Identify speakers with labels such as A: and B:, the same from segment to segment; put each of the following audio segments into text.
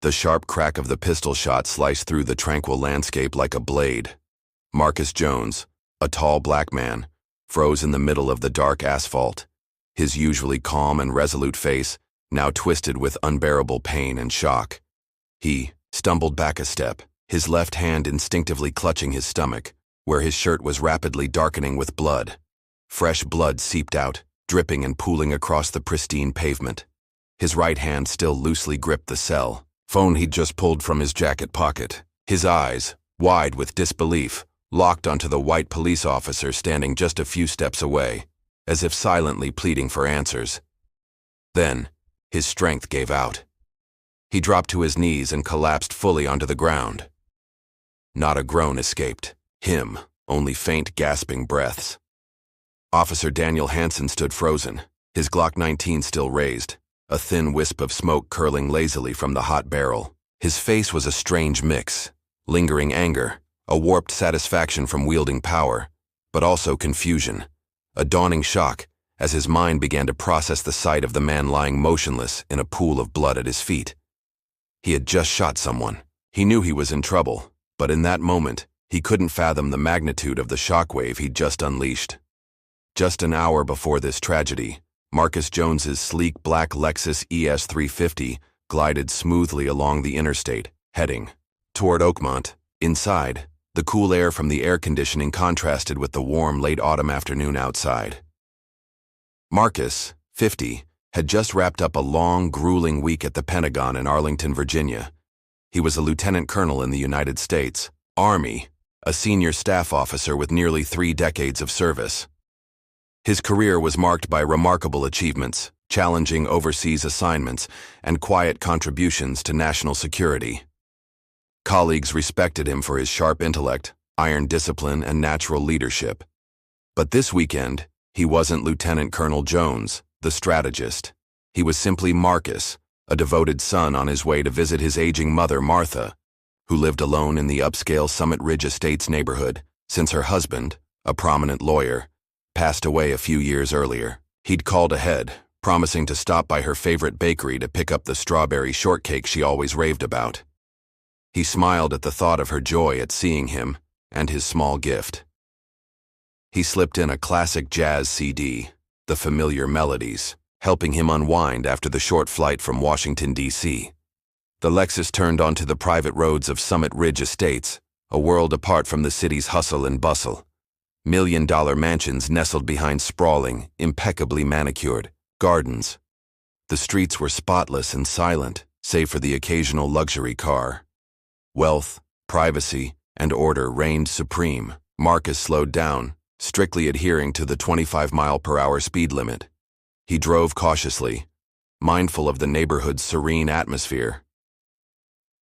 A: The sharp crack of the pistol shot sliced through the tranquil landscape like a blade. Marcus Jones, a tall black man, froze in the middle of the dark asphalt, his usually calm and resolute face now twisted with unbearable pain and shock. He stumbled back a step, his left hand instinctively clutching his stomach, where his shirt was rapidly darkening with blood. Fresh blood seeped out, dripping and pooling across the pristine pavement. His right hand still loosely gripped the cell phone he'd just pulled from his jacket pocket. His eyes, wide with disbelief, locked onto the white police officer standing just a few steps away, as if silently pleading for answers. Then, his strength gave out. He dropped to his knees and collapsed fully onto the ground. Not a groan escaped him, only faint gasping breaths. Officer Daniel Hansen stood frozen, his Glock 19 still raised, a thin wisp of smoke curling lazily from the hot barrel. His face was a strange mix, lingering anger, a warped satisfaction from wielding power, but also confusion, a dawning shock as his mind began to process the sight of the man lying motionless in a pool of blood at his feet. He had just shot someone. He knew he was in trouble, but in that moment, he couldn't fathom the magnitude of the shockwave he'd just unleashed. Just an hour before this tragedy, Marcus Jones's sleek black Lexus ES350 glided smoothly along the interstate, heading toward Oakmont. Inside, the cool air from the air conditioning contrasted with the warm late autumn afternoon outside. Marcus, 50, had just wrapped up a long, grueling week at the Pentagon in Arlington, Virginia. He was a lieutenant colonel in the United States Army, a senior staff officer with nearly 3 decades of service. His career was marked by remarkable achievements, challenging overseas assignments, and quiet contributions to national security. Colleagues respected him for his sharp intellect, iron discipline, and natural leadership. But this weekend, he wasn't Lieutenant Colonel Jones, the strategist. He was simply Marcus, a devoted son on his way to visit his aging mother, Martha, who lived alone in the upscale Summit Ridge Estates neighborhood since her husband, a prominent lawyer, passed away a few years earlier. He'd called ahead, promising to stop by her favorite bakery to pick up the strawberry shortcake she always raved about. He smiled at the thought of her joy at seeing him and his small gift. He slipped in a classic jazz CD, The Familiar Melodies, helping him unwind after the short flight from Washington, D.C. The Lexus turned onto the private roads of Summit Ridge Estates, a world apart from the city's hustle and bustle. $1 million mansions nestled behind sprawling, impeccably manicured gardens. The streets were spotless and silent, save for the occasional luxury car. Wealth, privacy, and order reigned supreme. Marcus slowed down, strictly adhering to the 25-mile-per-hour speed limit. He drove cautiously, mindful of the neighborhood's serene atmosphere.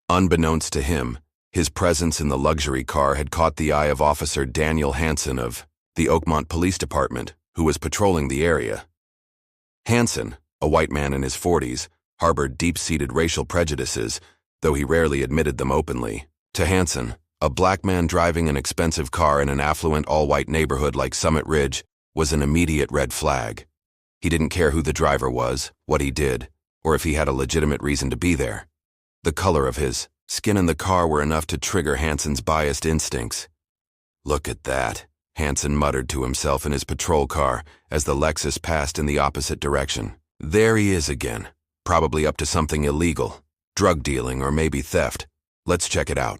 A: Unbeknownst to him, his presence in the luxury car had caught the eye of Officer Daniel Hansen of the Oakmont Police Department, who was patrolling the area. Hansen, a white man in his 40s, harbored deep-seated racial prejudices, though he rarely admitted them openly. To Hansen, a black man driving an expensive car in an affluent all-white neighborhood like Summit Ridge was an immediate red flag. He didn't care who the driver was, what he did, or if he had a legitimate reason to be there. The color of his skin and the car were enough to trigger Hansen's biased instincts. "Look at that," Hansen muttered to himself in his patrol car as the Lexus passed in the opposite direction. "There he is again, probably up to something illegal, drug dealing or maybe theft. Let's check it out."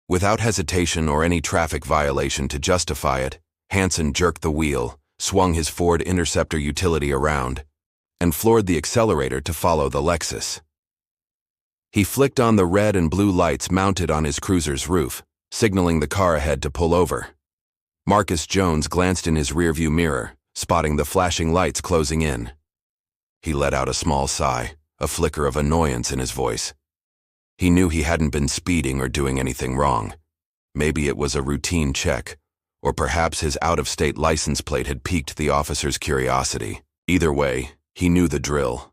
A: Without hesitation or any traffic violation to justify it, Hansen jerked the wheel, swung his Ford Interceptor utility around, and floored the accelerator to follow the Lexus. He flicked on the red and blue lights mounted on his cruiser's roof, signaling the car ahead to pull over. Marcus Jones glanced in his rearview mirror, spotting the flashing lights closing in. He let out a small sigh, a flicker of annoyance in his voice. He knew he hadn't been speeding or doing anything wrong. Maybe it was a routine check, or perhaps his out-of-state license plate had piqued the officer's curiosity. Either way, he knew the drill.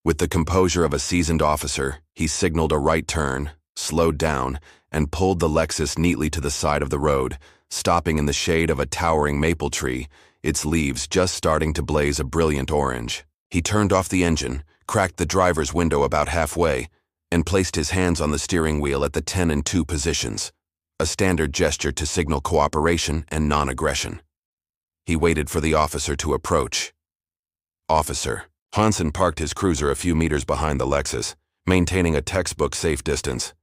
A: With the composure of a seasoned officer, he signaled a right turn, slowed down, and pulled the Lexus neatly to the side of the road, stopping in the shade of a towering maple tree, its leaves just starting to blaze a brilliant orange. He turned off the engine, cracked the driver's window about halfway, and placed his hands on the steering wheel at the 10 and 2 positions, a standard gesture to signal cooperation and non-aggression. He waited for the officer to approach. Officer. Hansen parked his cruiser a few meters behind the Lexus, maintaining a textbook safe distance.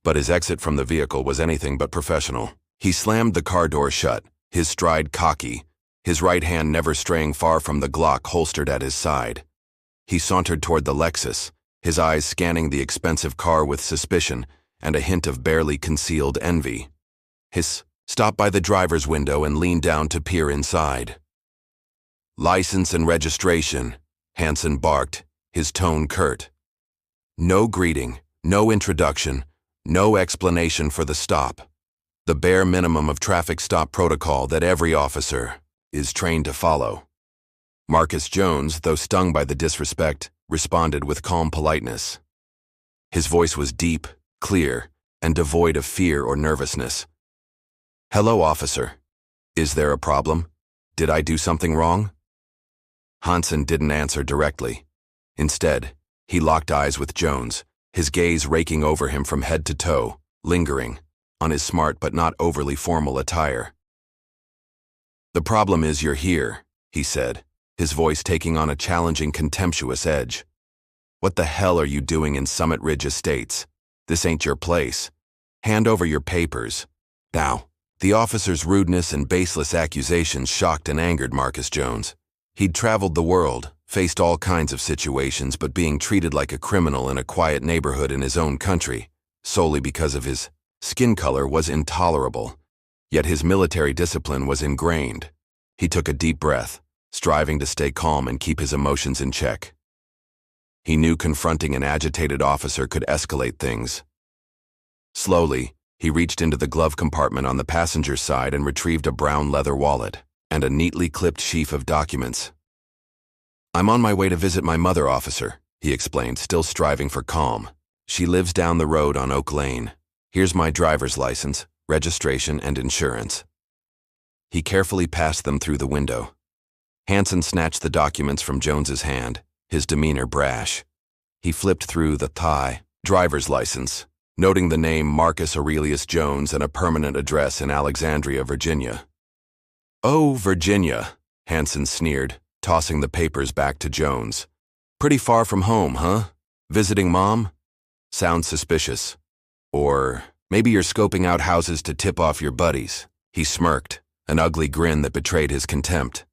A: But his exit from the vehicle was anything but professional. He slammed the car door shut, his stride cocky, his right hand never straying far from the Glock holstered at his side. He sauntered toward the Lexus, his eyes scanning the expensive car with suspicion and a hint of barely concealed envy. He stopped by the driver's window and leaned down to peer inside. "License and registration," Hansen barked, his tone curt. No greeting, no introduction, no explanation for the stop. The bare minimum of traffic stop protocol that every officer is trained to follow. Marcus Jones, though stung by the disrespect, responded with calm politeness. His voice was deep, clear, and devoid of fear or nervousness. "Hello, officer. Is there a problem? Did I do something wrong?" Hansen didn't answer directly. Instead, he locked eyes with Jones, his gaze raking over him from head to toe, lingering on his smart but not overly formal attire. "The problem is you're here," he said, his voice taking on a challenging, contemptuous edge. "What the hell are you doing in Summit Ridge Estates? This ain't your place. Hand over your papers. Now." The officer's rudeness and baseless accusations shocked and angered Marcus Jones. He'd traveled the world, faced all kinds of situations, but being treated like a criminal in a quiet neighborhood in his own country, solely because of his skin color, was intolerable. Yet his military discipline was ingrained. He took a deep breath, striving to stay calm and keep his emotions in check. He knew confronting an agitated officer could escalate things. Slowly, he reached into the glove compartment on the passenger's side and retrieved a brown leather wallet and a neatly clipped sheaf of documents. "I'm on my way to visit my mother, officer," he explained, still striving for calm. "She lives down the road on Oak Lane. Here's my driver's license, registration, and insurance." He carefully passed them through the window. Hansen snatched the documents from Jones's hand, his demeanor brash. He flipped through the driver's license, noting the name Marcus Aurelius Jones and a permanent address in Alexandria, Virginia. "Oh, Virginia," Hansen sneered, tossing the papers back to Jones. "Pretty far from home, huh? Visiting mom? Sounds suspicious. Or maybe you're scoping out houses to tip off your buddies." He smirked, an ugly grin that betrayed his contempt.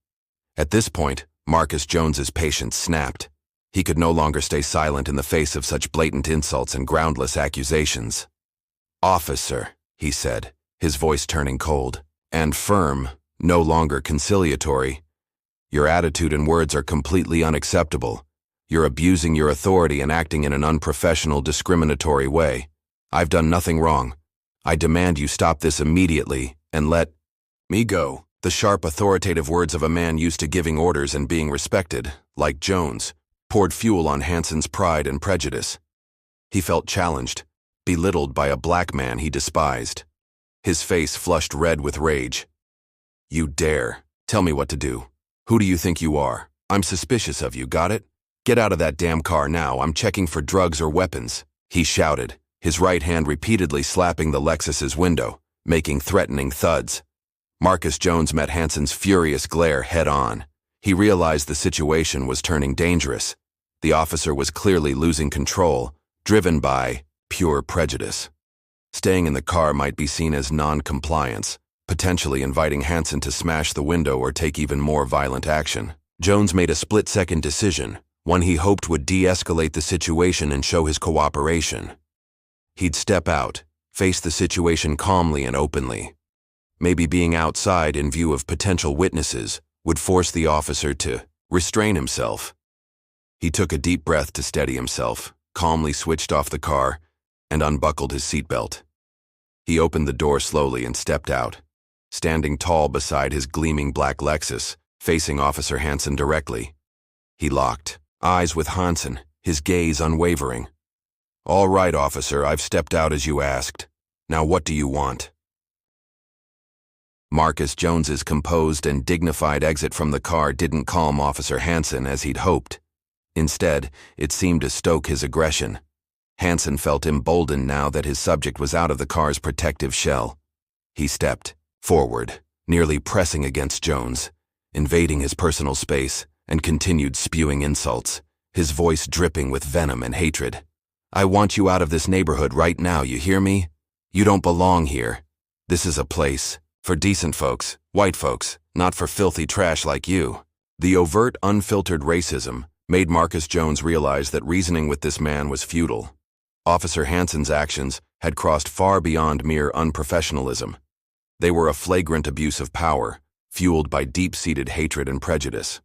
A: At this point, Marcus Jones's patience snapped. He could no longer stay silent in the face of such blatant insults and groundless accusations. "Officer," he said, his voice turning cold and firm, no longer conciliatory. "Your attitude and words are completely unacceptable. You're abusing your authority and acting in an unprofessional, discriminatory way. I've done nothing wrong. I demand you stop this immediately and let me go." The sharp, authoritative words of a man used to giving orders and being respected, like Jones, poured fuel on Hansen's pride and prejudice. He felt challenged, belittled by a black man he despised. His face flushed red with rage. "You dare tell me what to do? Who do you think you are? I'm suspicious of you, got it? Get out of that damn car now, I'm checking for drugs or weapons," he shouted, his right hand repeatedly slapping the Lexus's window, making threatening thuds. Marcus Jones met Hansen's furious glare head-on. He realized the situation was turning dangerous. The officer was clearly losing control, driven by pure prejudice. Staying in the car might be seen as non-compliance, potentially inviting Hansen to smash the window or take even more violent action. Jones made a split-second decision, one he hoped would de-escalate the situation and show his cooperation. He'd step out, face the situation calmly and openly. Maybe being outside in view of potential witnesses would force the officer to restrain himself. He took a deep breath to steady himself, calmly switched off the car, and unbuckled his seatbelt. He opened the door slowly and stepped out, standing tall beside his gleaming black Lexus, facing Officer Hansen directly. He locked eyes with Hansen, his gaze unwavering. "All right, officer, I've stepped out as you asked. Now what do you want?" Marcus Jones's composed and dignified exit from the car didn't calm Officer Hansen as he'd hoped. Instead, it seemed to stoke his aggression. Hansen felt emboldened now that his subject was out of the car's protective shell. He stepped forward, nearly pressing against Jones, invading his personal space, and continued spewing insults, his voice dripping with venom and hatred. "I want you out of this neighborhood right now, you hear me? You don't belong here. This is a place for decent folks, white folks, not for filthy trash like you." The overt, unfiltered racism made Marcus Jones realize that reasoning with this man was futile. Officer Hansen's actions had crossed far beyond mere unprofessionalism. They were a flagrant abuse of power, fueled by deep-seated hatred and prejudice.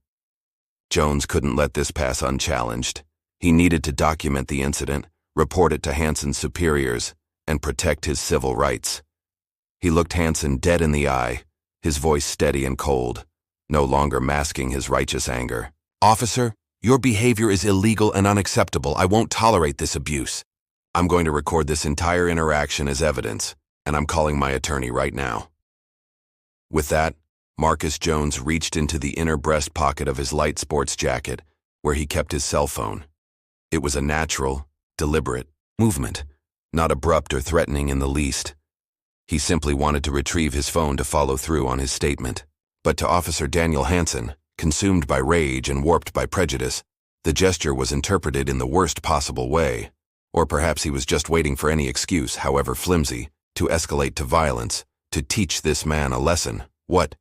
A: Jones couldn't let this pass unchallenged. He needed to document the incident, report it to Hansen's superiors, and protect his civil rights. He looked Hansen dead in the eye, his voice steady and cold, no longer masking his righteous anger. "Officer, your behavior is illegal and unacceptable. I won't tolerate this abuse. I'm going to record this entire interaction as evidence, and I'm calling my attorney right now." With that, Marcus Jones reached into the inner breast pocket of his light sports jacket, where he kept his cell phone. It was a natural, deliberate movement, not abrupt or threatening in the least. He simply wanted to retrieve his phone to follow through on his statement. But to Officer Daniel Hansen, consumed by rage and warped by prejudice, the gesture was interpreted in the worst possible way. Or perhaps he was just waiting for any excuse, however flimsy, to escalate to violence, to teach this man a lesson. "What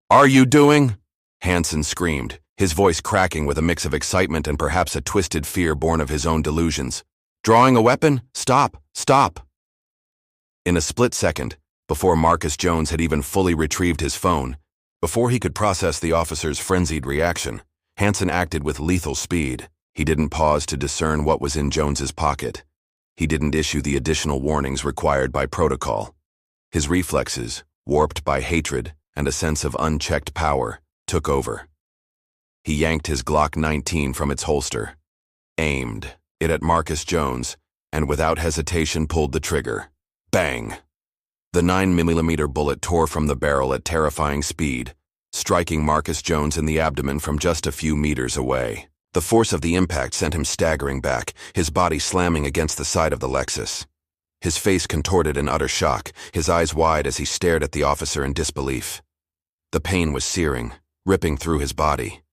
A: are you doing?" Hansen screamed, his voice cracking with a mix of excitement and perhaps a twisted fear born of his own delusions. "Drawing a weapon? Stop! Stop!" In a split second, before Marcus Jones had even fully retrieved his phone, before he could process the officer's frenzied reaction, Hansen acted with lethal speed. He didn't pause to discern what was in Jones's pocket. He didn't issue the additional warnings required by protocol. His reflexes, warped by hatred and a sense of unchecked power, took over. He yanked his Glock 19 from its holster, aimed it at Marcus Jones, and without hesitation pulled the trigger. Bang! The 9mm bullet tore from the barrel at terrifying speed, striking Marcus Jones in the abdomen from just a few meters away. The force of the impact sent him staggering back, his body slamming against the side of the Lexus. His face contorted in utter shock, his eyes wide as he stared at the officer in disbelief. The pain was searing, ripping through his body.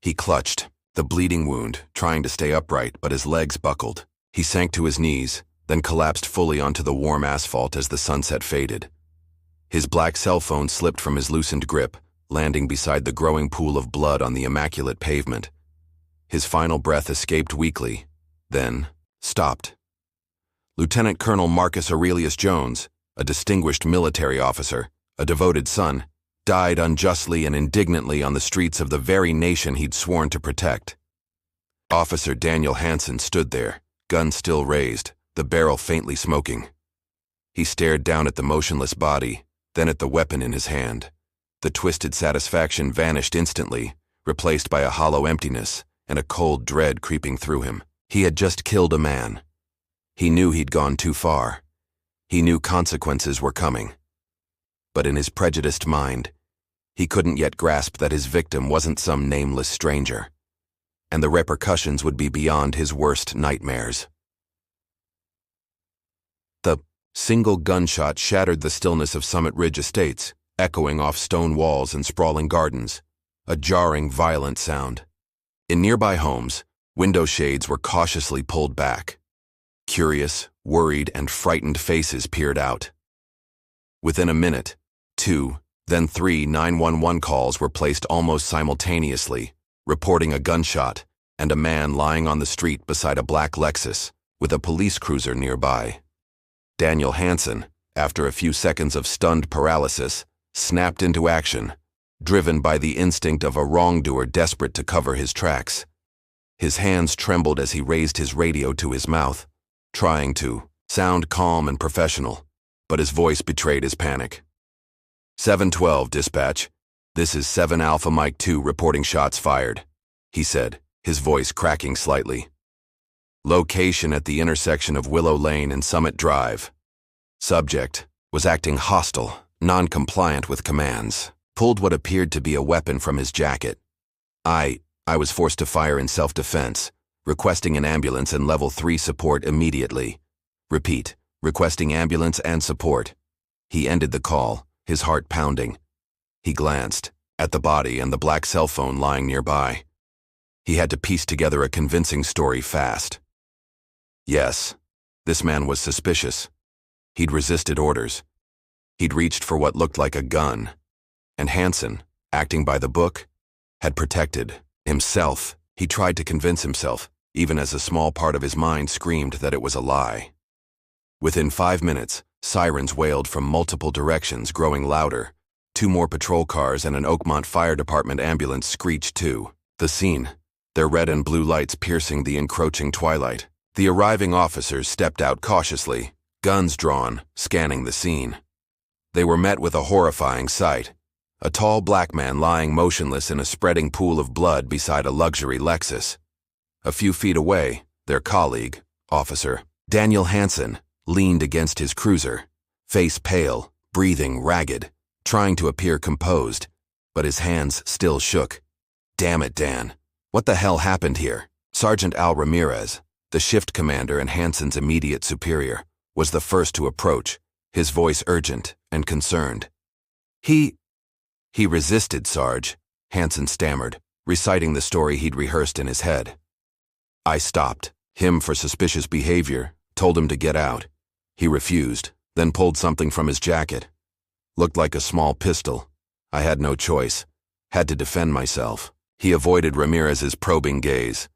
A: He clutched, the bleeding wound, trying to stay upright, but his legs buckled. He sank to his knees, then collapsed fully onto the warm asphalt as the sunset faded. His black cell phone slipped from his loosened grip, landing beside the growing pool of blood on the immaculate pavement. His final breath escaped weakly, then stopped. Lieutenant Colonel Marcus Aurelius Jones, a distinguished military officer, a devoted son, died unjustly and indignantly on the streets of the very nation he'd sworn to protect. Officer Daniel Hansen stood there, gun still raised, the barrel faintly smoking. He stared down at the motionless body, then at the weapon in his hand. The twisted satisfaction vanished instantly, replaced by a hollow emptiness and a cold dread creeping through him. He had just killed a man. He knew he'd gone too far. He knew consequences were coming. But in his prejudiced mind, he couldn't yet grasp that his victim wasn't some nameless stranger, and the repercussions would be beyond his worst nightmares. The single gunshot shattered the stillness of Summit Ridge Estates, echoing off stone walls and sprawling gardens, a jarring, violent sound. In nearby homes, window shades were cautiously pulled back. Curious, worried, and frightened faces peered out. Within a minute, 2, then 3 911 calls were placed almost simultaneously, reporting a gunshot and a man lying on the street beside a black Lexus, with a police cruiser nearby. Daniel Hansen, after a few seconds of stunned paralysis, snapped into action, driven by the instinct of a wrongdoer desperate to cover his tracks. His hands trembled as he raised his radio to his mouth, trying to sound calm and professional, but his voice betrayed his panic. 712, dispatch. This is 7 Alpha Mike 2 reporting shots fired, he said, his voice cracking slightly. Location at the intersection of Willow Lane and Summit Drive. Subject was acting hostile, non-compliant with commands, pulled what appeared to be a weapon from his jacket. I was forced to fire in self-defense, requesting an ambulance and level 3 support immediately. Repeat, requesting ambulance and support. He ended the call, his heart pounding. He glanced at the body and the black cell phone lying nearby. He had to piece together a convincing story fast. Yes, this man was suspicious. He'd resisted orders. He'd reached for what looked like a gun. And Hansen, acting by the book, had protected himself. He tried to convince himself, even as a small part of his mind screamed that it was a lie. Within 5 minutes, sirens wailed from multiple directions, growing louder. 2 more patrol cars and an Oakmont Fire Department ambulance screeched too. The scene, their red and blue lights piercing the encroaching twilight. The arriving officers stepped out cautiously, guns drawn, scanning the scene. They were met with a horrifying sight. A tall black man lying motionless in a spreading pool of blood beside a luxury Lexus. A few feet away, their colleague, Officer Daniel Hansen, leaned against his cruiser, face pale, breathing ragged, trying to appear composed, but his hands still shook. Damn it, Dan. What the hell happened here? Sergeant Al Ramirez, the shift commander and Hansen's immediate superior, was the first to approach, his voice urgent and concerned. He resisted, Sarge, Hansen stammered, reciting the story he'd rehearsed in his head. I stopped him for suspicious behavior, told him to get out. He refused, then pulled something from his jacket. Looked like a small pistol. I had no choice. Had to defend myself. He avoided Ramirez's probing gaze.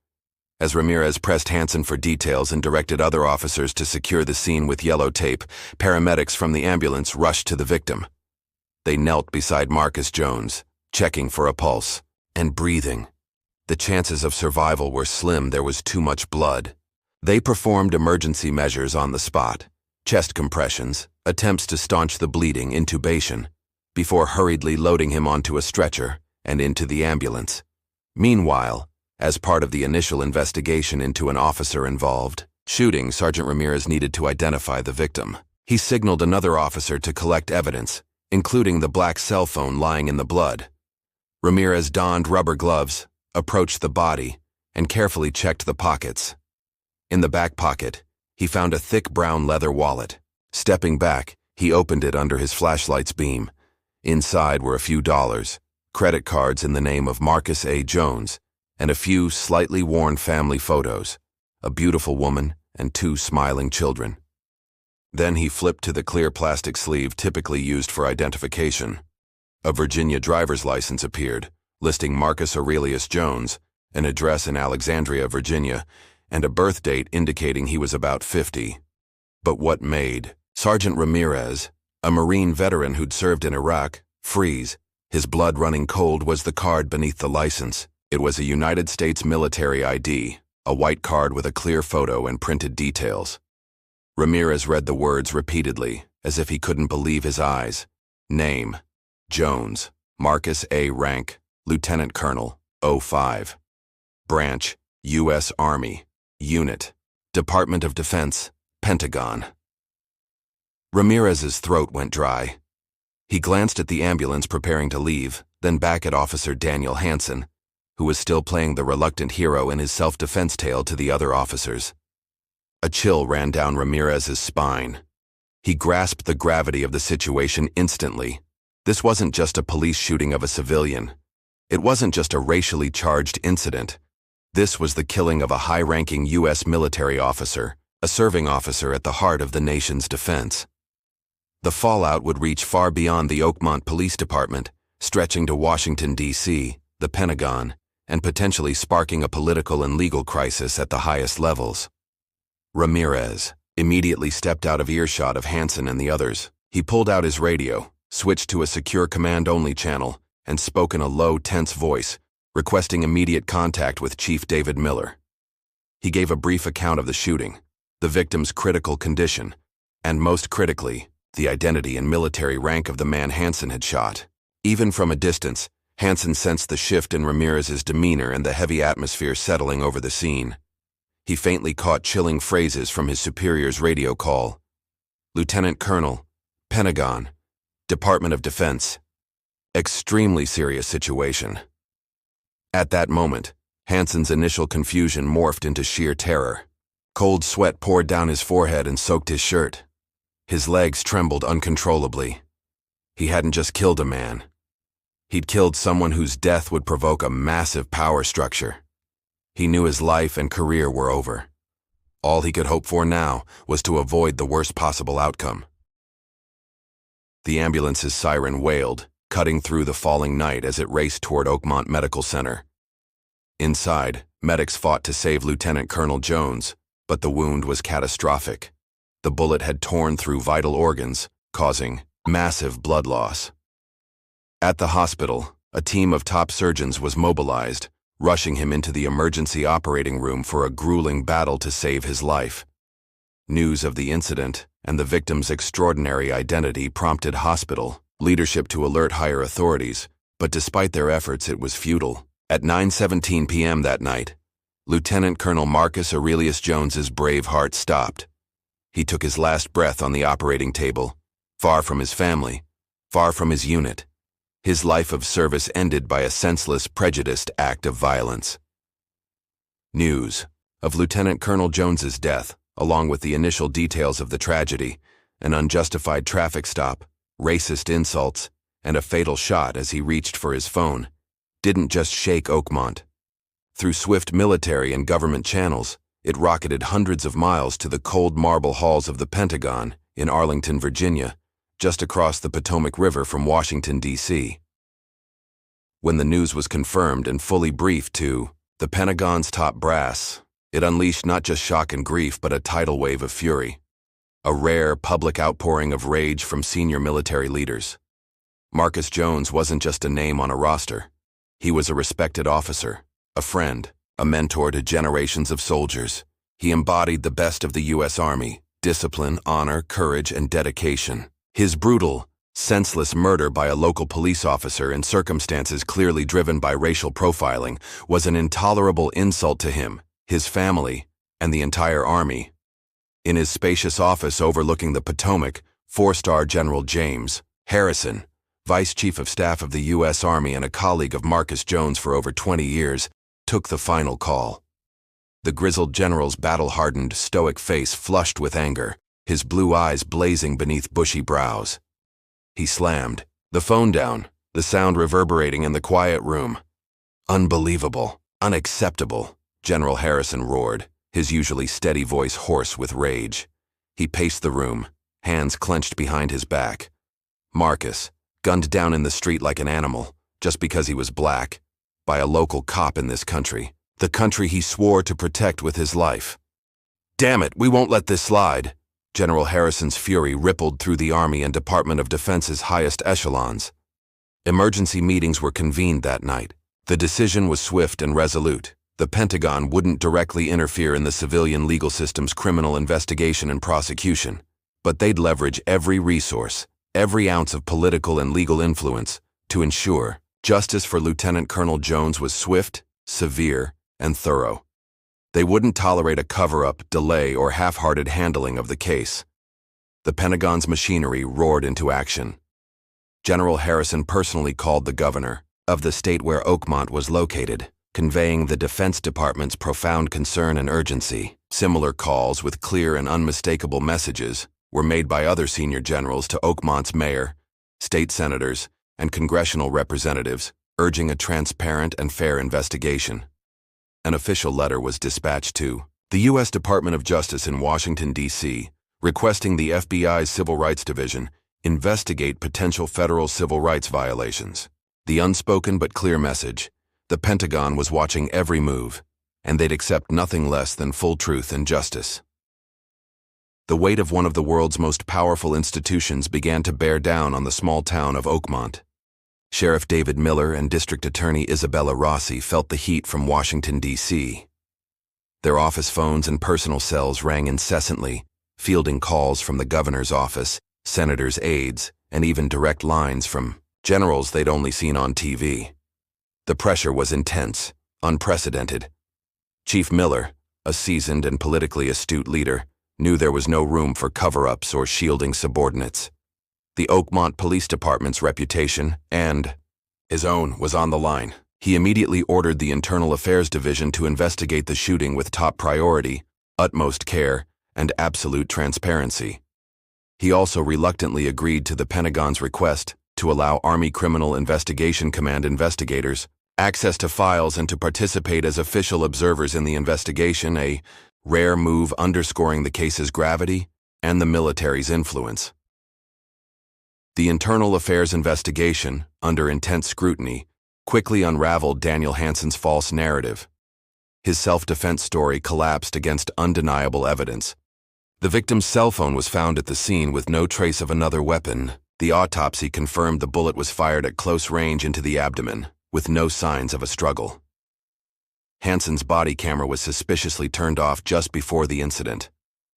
A: As Ramirez pressed Hansen for details and directed other officers to secure the scene with yellow tape, paramedics from the ambulance rushed to the victim. They knelt beside Marcus Jones, checking for a pulse, and breathing. The chances of survival were slim. There was too much blood. They performed emergency measures on the spot, chest compressions, attempts to staunch the bleeding, intubation, before hurriedly loading him onto a stretcher and into the ambulance. Meanwhile, as part of the initial investigation into an officer-involved shooting, Sergeant Ramirez needed to identify the victim. He signaled another officer to collect evidence, including the black cell phone lying in the blood. Ramirez donned rubber gloves, approached the body, and carefully checked the pockets. In the back pocket, he found a thick brown leather wallet. Stepping back, he opened it under his flashlight's beam. Inside were a few dollars, credit cards in the name of Marcus A. Jones, and a few slightly worn family photos, a beautiful woman and 2 smiling children. Then he flipped to the clear plastic sleeve typically used for identification. A Virginia driver's license appeared, listing Marcus Aurelius Jones, an address in Alexandria, Virginia, and a birth date indicating he was about 50. But what made Sergeant Ramirez, a Marine veteran who'd served in Iraq, freeze, his blood running cold, was the card beneath the license. It was a United States military ID, a white card with a clear photo and printed details. Ramirez read the words repeatedly, as if he couldn't believe his eyes. Name: Jones, Marcus A. Rank, Lieutenant Colonel, 05. Branch: U.S. Army. Unit: Department of Defense, Pentagon. Ramirez's throat went dry. He glanced at the ambulance preparing to leave, then back at Officer Daniel Hansen, who was still playing the reluctant hero in his self-defense tale to the other officers. A chill ran down Ramirez's spine. He grasped the gravity of the situation instantly. This wasn't just a police shooting of a civilian. It wasn't just a racially charged incident. This was the killing of a high-ranking U.S. military officer, a serving officer at the heart of the nation's defense. The fallout would reach far beyond the Oakmont Police Department, stretching to Washington, D.C., the Pentagon, and potentially sparking a political and legal crisis at the highest levels. Ramirez immediately stepped out of earshot of Hansen and the others. He pulled out his radio, switched to a secure command-only channel, and spoke in a low, tense voice, requesting immediate contact with Chief David Miller. He gave a brief account of the shooting, the victim's critical condition, and most critically, the identity and military rank of the man Hansen had shot. Even from a distance, Hansen sensed the shift in Ramirez's demeanor and the heavy atmosphere settling over the scene. He faintly caught chilling phrases from his superior's radio call. Lieutenant Colonel, Pentagon, Department of Defense. Extremely serious situation. At that moment, Hansen's initial confusion morphed into sheer terror. Cold sweat poured down his forehead and soaked his shirt. His legs trembled uncontrollably. He hadn't just killed a man. He'd killed someone whose death would provoke a massive power structure. He knew his life and career were over. All he could hope for now was to avoid the worst possible outcome. The ambulance's siren wailed, cutting through the falling night as it raced toward Oakmont Medical Center. Inside, medics fought to save Lieutenant Colonel Jones, but the wound was catastrophic. The bullet had torn through vital organs, causing massive blood loss. At the hospital, a team of top surgeons was mobilized, rushing him into the emergency operating room for a grueling battle to save his life. News of the incident and the victim's extraordinary identity prompted hospital leadership to alert higher authorities, but despite their efforts, it was futile. At 9:17 p.m. that night, Lieutenant Colonel Marcus Aurelius Jones's brave heart stopped. He took his last breath on the operating table, far from his family, far from his unit. His life of service ended by a senseless, prejudiced act of violence. News of Lieutenant Colonel Jones's death, along with the initial details of the tragedy, an unjustified traffic stop, racist insults, and a fatal shot as he reached for his phone, didn't just shake Oakmont. Through swift military and government channels, it rocketed hundreds of miles to the cold marble halls of the Pentagon in Arlington, Virginia, just across the Potomac River from Washington, D.C. When the news was confirmed and fully briefed to the Pentagon's top brass, it unleashed not just shock and grief, but a tidal wave of fury. A rare public outpouring of rage from senior military leaders. Marcus Jones wasn't just a name on a roster. He was a respected officer, a friend, a mentor to generations of soldiers. He embodied the best of the U.S. Army: discipline, honor, courage, and dedication. His brutal, senseless murder by a local police officer in circumstances clearly driven by racial profiling was an intolerable insult to him, his family, and the entire Army. In his spacious office overlooking the Potomac, 4-star General James Harrison, Vice Chief of Staff of the U.S. Army and a colleague of Marcus Jones for over 20 years, took the final call. The grizzled general's battle-hardened, stoic face flushed with anger, his blue eyes blazing beneath bushy brows. He slammed the phone down, the sound reverberating in the quiet room. "Unbelievable, unacceptable," General Harrison roared, his usually steady voice hoarse with rage. He paced the room, hands clenched behind his back. Marcus, gunned down in the street like an animal, just because he was black, by a local cop in this country, the country he swore to protect with his life. "Damn it, we won't let this slide." General Harrison's fury rippled through the Army and Department of Defense's highest echelons. Emergency meetings were convened that night. The decision was swift and resolute. The Pentagon wouldn't directly interfere in the civilian legal system's criminal investigation and prosecution, but they'd leverage every resource, every ounce of political and legal influence, to ensure justice for Lieutenant Colonel Jones was swift, severe, and thorough. They wouldn't tolerate a cover-up, delay, or half-hearted handling of the case. The Pentagon's machinery roared into action. General Harrison personally called the governor of the state where Oakmont was located, conveying the Defense Department's profound concern and urgency. Similar calls with clear and unmistakable messages were made by other senior generals to Oakmont's mayor, state senators, and congressional representatives, urging a transparent and fair investigation. An official letter was dispatched to the U.S. Department of Justice in Washington, D.C., requesting the FBI's Civil Rights Division investigate potential federal civil rights violations. The unspoken but clear message: the Pentagon was watching every move, and they'd accept nothing less than full truth and justice. The weight of one of the world's most powerful institutions began to bear down on the small town of Oakmont. Sheriff David Miller and District Attorney Isabella Rossi felt the heat from Washington, D.C. Their office phones and personal cells rang incessantly, fielding calls from the governor's office, senators' aides, and even direct lines from generals they'd only seen on TV. The pressure was intense, unprecedented. Chief Miller, a seasoned and politically astute leader, knew there was no room for cover-ups or shielding subordinates. The Oakmont Police Department's reputation, and his own, was on the line. He immediately ordered the Internal Affairs Division to investigate the shooting with top priority, utmost care, and absolute transparency. He also reluctantly agreed to the Pentagon's request to allow Army Criminal Investigation Command investigators access to files and to participate as official observers in the investigation, a rare move underscoring the case's gravity and the military's influence. The Internal Affairs investigation, under intense scrutiny, quickly unraveled Daniel Hansen's false narrative. His self-defense story collapsed against undeniable evidence. The victim's cell phone was found at the scene with no trace of another weapon. The autopsy confirmed the bullet was fired at close range into the abdomen, with no signs of a struggle. Hansen's body camera was suspiciously turned off just before the incident,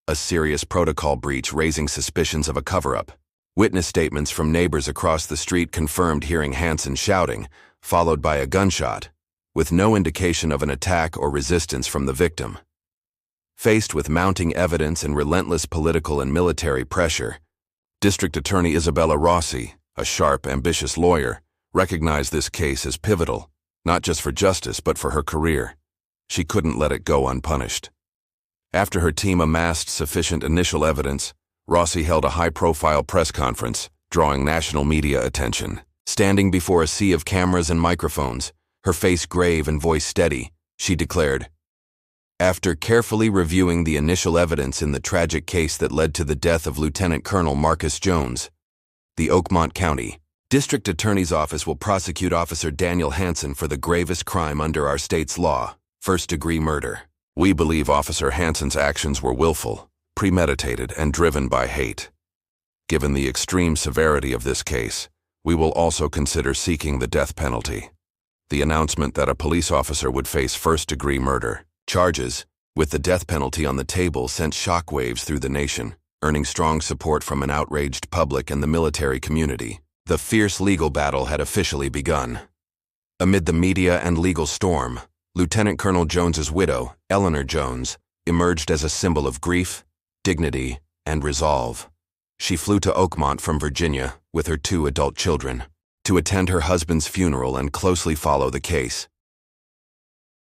A: a serious protocol breach raising suspicions of a cover-up. Witness statements from neighbors across the street confirmed hearing Hansen shouting, followed by a gunshot, with no indication of an attack or resistance from the victim. Faced with mounting evidence and relentless political and military pressure, District Attorney Isabella Rossi, a sharp, ambitious lawyer, recognized this case as pivotal, not just for justice but for her career. She couldn't let it go unpunished. After her team amassed sufficient initial evidence, Rossi held a high-profile press conference, drawing national media attention. Standing before a sea of cameras and microphones, her face grave and voice steady, she declared, "After carefully reviewing the initial evidence in the tragic case that led to the death of Lieutenant Colonel Marcus Jones, the Oakmont County District Attorney's Office will prosecute Officer Daniel Hansen for the gravest crime under our state's law, first-degree murder. We believe Officer Hansen's actions were willful, premeditated, and driven by hate. Given the extreme severity of this case, we will also consider seeking the death penalty." The announcement that a police officer would face first-degree murder charges, with the death penalty on the table, sent shockwaves through the nation, earning strong support from an outraged public and the military community. The fierce legal battle had officially begun. Amid the media and legal storm, Lieutenant Colonel Jones's widow, Eleanor Jones, emerged as a symbol of grief, dignity, and resolve. She flew to Oakmont from Virginia with her 2 adult children to attend her husband's funeral and closely follow the case.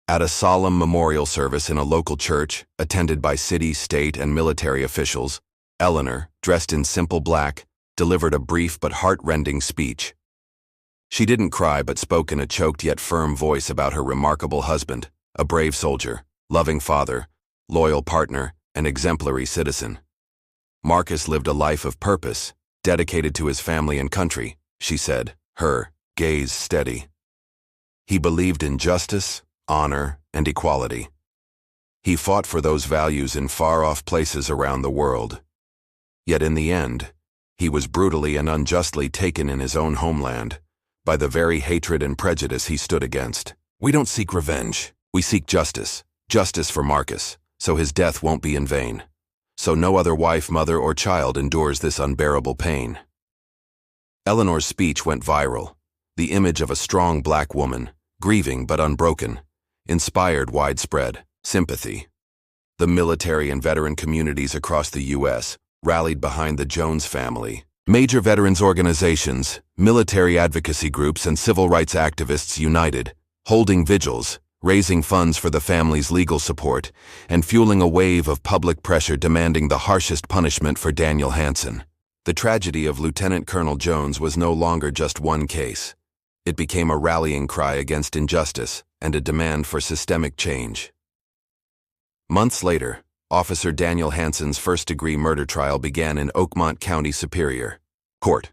A: At a solemn memorial service in a local church, attended by city, state, and military officials, Eleanor, dressed in simple black, delivered a brief but heart-rending speech. She didn't cry but spoke in a choked yet firm voice about her remarkable husband, a brave soldier, loving father, loyal partner, and exemplary citizen. Marcus lived a life of purpose, dedicated to his family and country, she said, her gaze steady. He believed in justice, honor, and equality. He fought for those values in far-off places around the world. Yet in the end, he was brutally and unjustly taken in his own homeland by the very hatred and prejudice he stood against. We don't seek revenge. We seek justice. Justice for Marcus, so his death won't be in vain. So no other wife, mother, or child endures this unbearable pain. Eleanor's speech went viral. The image of a strong black woman, grieving but unbroken, inspired widespread sympathy. The military and veteran communities across the U.S. rallied behind the Jones family. Major veterans organizations, military advocacy groups, and civil rights activists united, holding vigils, raising funds for the family's legal support, and fueling a wave of public pressure demanding the harshest punishment for Daniel Hansen. The tragedy of Lieutenant Colonel Jones was no longer just one case. It became a rallying cry against injustice and a demand for systemic change. Months later, Officer Daniel Hansen's first-degree murder trial began in Oakmont County Superior Court.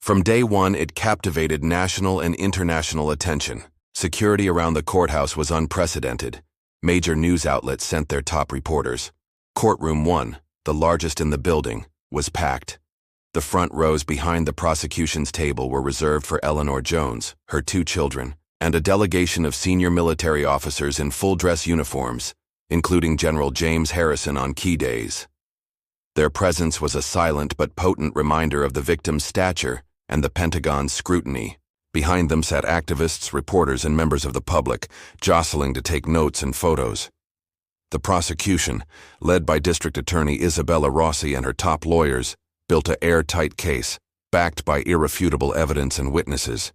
A: From day one, it captivated national and international attention. Security around the courthouse was unprecedented. Major news outlets sent their top reporters. Courtroom 1, the largest in the building, was packed. The front rows behind the prosecution's table were reserved for Eleanor Jones, her 2 children, and a delegation of senior military officers in full-dress uniforms, including General James Harrison on key days. Their presence was a silent but potent reminder of the victim's stature and the Pentagon's scrutiny. Behind them sat activists, reporters, and members of the public, jostling to take notes and photos. The prosecution, led by District Attorney Isabella Rossi and her top lawyers, built an airtight case, backed by irrefutable evidence and witnesses.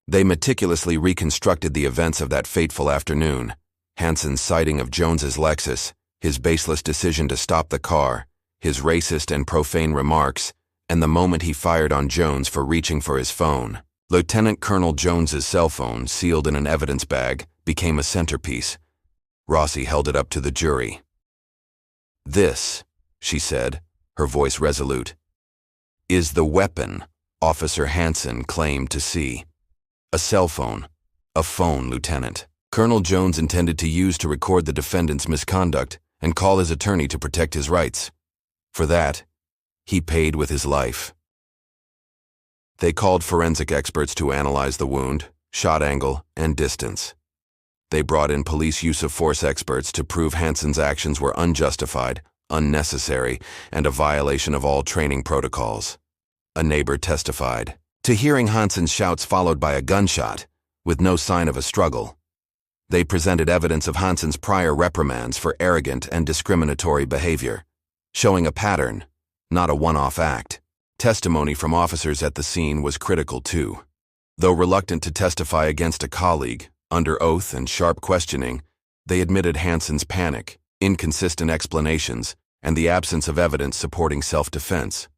A: They meticulously reconstructed the events of that fateful afternoon. Hansen's sighting of Jones's Lexus, his baseless decision to stop the car, his racist and profane remarks, and the moment he fired on Jones for reaching for his phone. Lieutenant Colonel Jones's cell phone, sealed in an evidence bag, became a centerpiece. Rossi held it up to the jury. "This," she said, her voice resolute, "is the weapon Officer Hansen claimed to see. A cell phone. A phone, Lieutenant. Colonel Jones intended to use to record the defendant's misconduct and call his attorney to protect his rights. For that, he paid with his life." They called forensic experts to analyze the wound, shot angle, and distance. They brought in police use of force experts to prove Hansen's actions were unjustified, unnecessary, and a violation of all training protocols. A neighbor testified to hearing Hansen's shouts followed by a gunshot, with no sign of a struggle. They presented evidence of Hansen's prior reprimands for arrogant and discriminatory behavior, showing a pattern, not a one-off act. Testimony from officers at the scene was critical too. Though reluctant to testify against a colleague, under oath and sharp questioning, they admitted Hansen's panic, inconsistent explanations, and the absence of evidence supporting self-defense.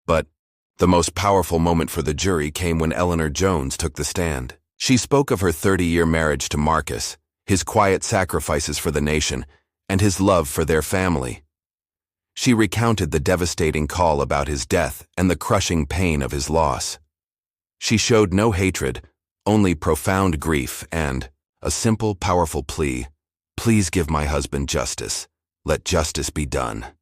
A: But the most powerful moment for the jury came when Eleanor Jones took the stand. She spoke of her 30-year marriage to Marcus, his quiet sacrifices for the nation, and his love for their family. She recounted the devastating call about his death and the crushing pain of his loss. She showed no hatred, only profound grief and a simple, powerful plea: "Please give my husband justice. Let justice be done."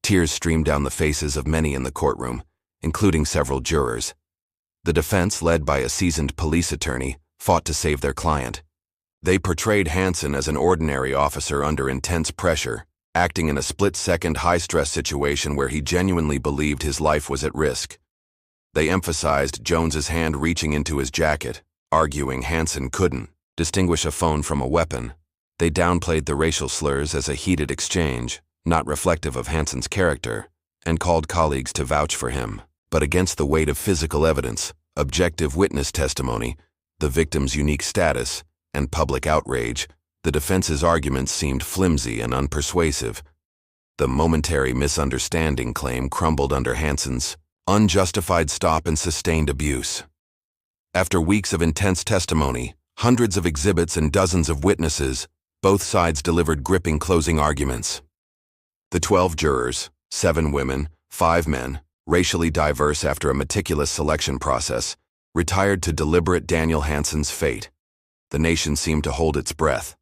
A: Tears streamed down the faces of many in the courtroom, including several jurors. The defense, led by a seasoned police attorney, fought to save their client. They portrayed Hansen as an ordinary officer under intense pressure, acting in a split-second high-stress situation where he genuinely believed his life was at risk. They emphasized Jones's hand reaching into his jacket, arguing Hansen couldn't distinguish a phone from a weapon. They downplayed the racial slurs as a heated exchange, not reflective of Hansen's character, and called colleagues to vouch for him. But against the weight of physical evidence, objective witness testimony, the victim's unique status, and public outrage, the defense's arguments seemed flimsy and unpersuasive. The momentary misunderstanding claim crumbled under Hansen's unjustified stop and sustained abuse. After weeks of intense testimony, hundreds of exhibits and dozens of witnesses, both sides delivered gripping closing arguments. The 12 jurors, 7 women, 5 men, racially diverse after a meticulous selection process, retired to deliberate Daniel Hansen's fate. The nation seemed to hold its breath.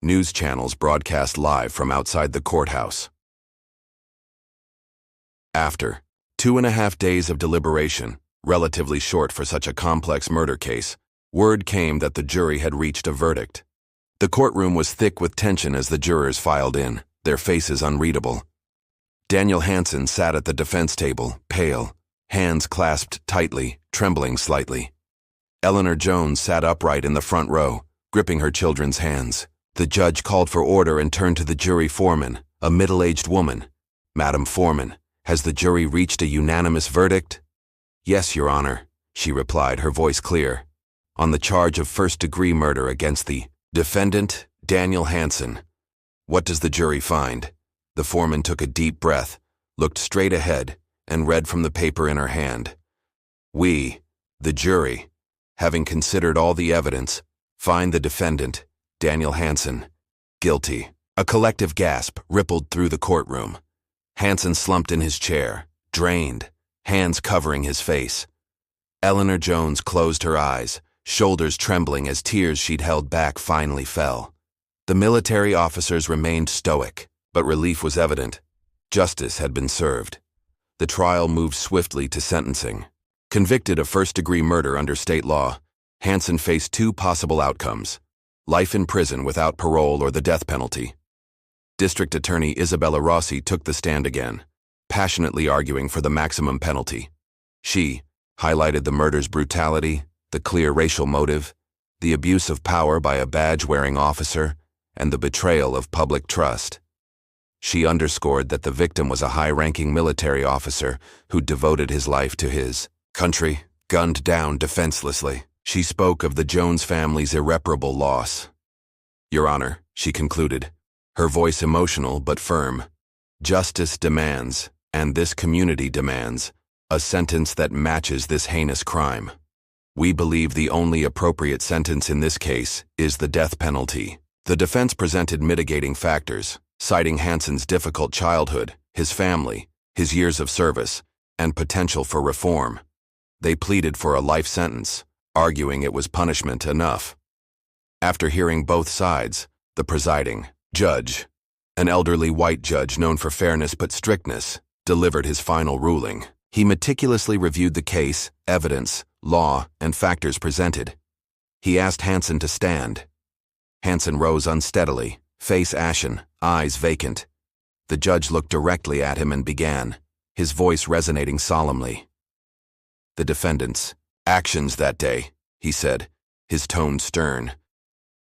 A: News channels broadcast live from outside the courthouse. After 2.5 days of deliberation, relatively short for such a complex murder case, word came that the jury had reached a verdict. The courtroom was thick with tension as the jurors filed in, their faces unreadable. Daniel Hansen sat at the defense table, pale, hands clasped tightly, trembling slightly. Eleanor Jones sat upright in the front row, gripping her children's hands. The judge called for order and turned to the jury foreman, a middle-aged woman. "Madam Foreman, has the jury reached a unanimous verdict?" "Yes, Your Honor," she replied, her voice clear. "On the charge of first-degree murder against the defendant, Daniel Hansen. What does the jury find?" The foreman took a deep breath, looked straight ahead, and read from the paper in her hand. "We, the jury, having considered all the evidence, find the defendant, Daniel Hansen, guilty." A collective gasp rippled through the courtroom. Hansen slumped in his chair, drained, hands covering his face. Eleanor Jones closed her eyes, shoulders trembling as tears she'd held back finally fell. The military officers remained stoic, but relief was evident. Justice had been served. The trial moved swiftly to sentencing. Convicted of first-degree murder under state law, Hansen faced 2 possible outcomes: life in prison without parole or the death penalty. District Attorney Isabella Rossi took the stand again, passionately arguing for the maximum penalty. She highlighted the murder's brutality, the clear racial motive, the abuse of power by a badge-wearing officer, and the betrayal of public trust. She underscored that the victim was a high-ranking military officer who devoted his life to his country, gunned down defenselessly. She spoke of the Jones family's irreparable loss. "Your Honor," she concluded, her voice emotional but firm, "justice demands, and this community demands, a sentence that matches this heinous crime. We believe the only appropriate sentence in this case is the death penalty." The defense presented mitigating factors, citing Hansen's difficult childhood, his family, his years of service, and potential for reform. They pleaded for a life sentence, arguing it was punishment enough. After hearing both sides, the presiding judge, an elderly white judge known for fairness but strictness, delivered his final ruling. He meticulously reviewed the case, evidence, law, and factors presented. He asked Hansen to stand. Hansen rose unsteadily, face ashen, eyes vacant. The judge looked directly at him and began, his voice resonating solemnly. "The defendant's actions that day," he said, his tone stern,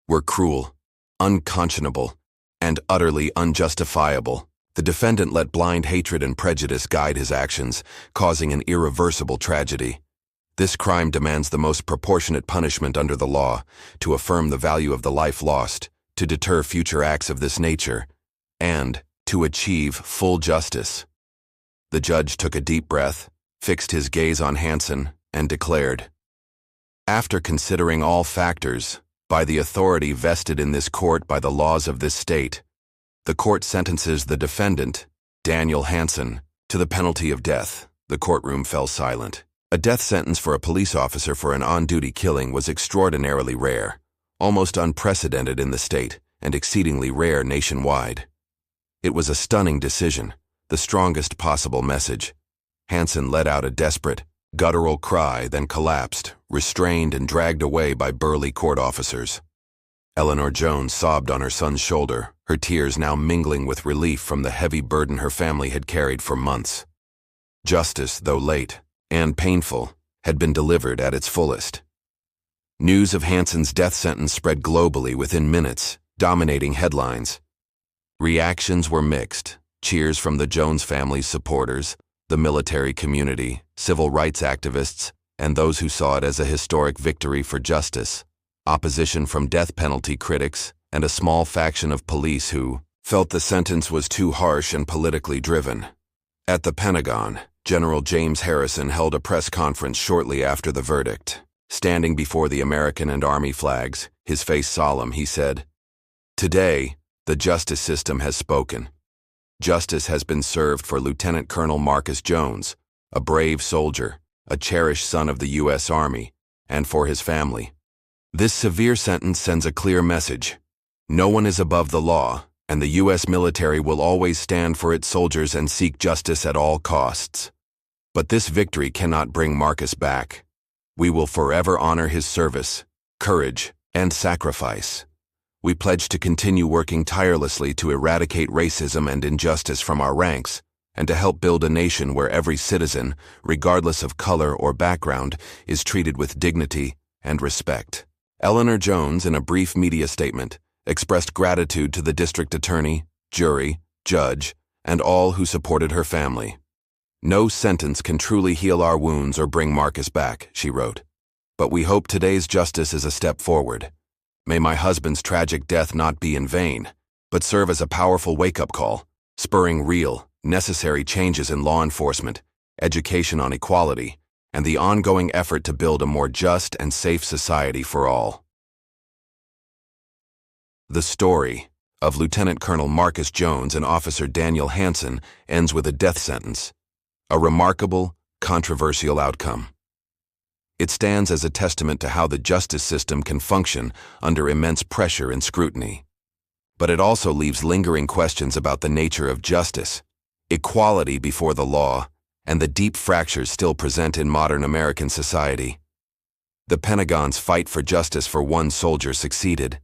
A: "were cruel, unconscionable, and utterly unjustifiable. The defendant let blind hatred and prejudice guide his actions, causing an irreversible tragedy. This crime demands the most proportionate punishment under the law, to affirm the value of the life lost, to deter future acts of this nature, and to achieve full justice." The judge took a deep breath, fixed his gaze on Hansen, and declared, "After considering all factors, by the authority vested in this court by the laws of this state, the court sentences the defendant, Daniel Hansen, to the penalty of death." The courtroom fell silent. A death sentence for a police officer for an on-duty killing was extraordinarily rare, almost unprecedented in the state, and exceedingly rare nationwide. It was a stunning decision, the strongest possible message. Hansen let out a desperate, guttural cry, then collapsed, restrained and dragged away by burly court officers. Eleanor Jones sobbed on her son's shoulder, her tears now mingling with relief from the heavy burden her family had carried for months. Justice, though late and painful, had been delivered at its fullest. News of Hansen's death sentence spread globally within minutes, dominating headlines. Reactions were mixed: cheers from the Jones family's supporters, the military community, civil rights activists, and those who saw it as a historic victory for justice, opposition from death penalty critics, and a small faction of police who felt the sentence was too harsh and politically driven. At the Pentagon, General James Harrison held a press conference shortly after the verdict. Standing before the American and Army flags, his face solemn, he said, "Today, the justice system has spoken. Justice has been served for Lieutenant Colonel Marcus Jones, a brave soldier, a cherished son of the U.S. Army, and for his family. This severe sentence sends a clear message. No one is above the law, and the U.S. military will always stand for its soldiers and seek justice at all costs. But this victory cannot bring Marcus back. We will forever honor his service, courage, and sacrifice. We pledge to continue working tirelessly to eradicate racism and injustice from our ranks, and to help build a nation where every citizen, regardless of color or background, is treated with dignity and respect." Eleanor Jones, in a brief media statement, expressed gratitude to the district attorney, jury, judge, and all who supported her family. "No sentence can truly heal our wounds or bring Marcus back," she wrote. "But we hope today's justice is a step forward. May my husband's tragic death not be in vain, but serve as a powerful wake-up call, spurring real, necessary changes in law enforcement, education on equality, and the ongoing effort to build a more just and safe society for all." The story of Lieutenant Colonel Marcus Jones and Officer Daniel Hansen ends with a death sentence, a remarkable, controversial outcome. It stands as a testament to how the justice system can function under immense pressure and scrutiny. But it also leaves lingering questions about the nature of justice, equality before the law, and the deep fractures still present in modern American society. The Pentagon's fight for justice for one soldier succeeded,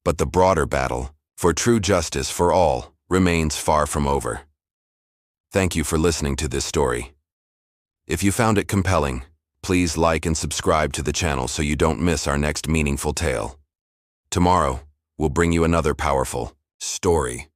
A: but the broader battle for true justice for all remains far from over. Thank you for listening to this story. If you found it compelling, please like and subscribe to the channel so you don't miss our next meaningful tale. Tomorrow, we'll bring you another powerful story.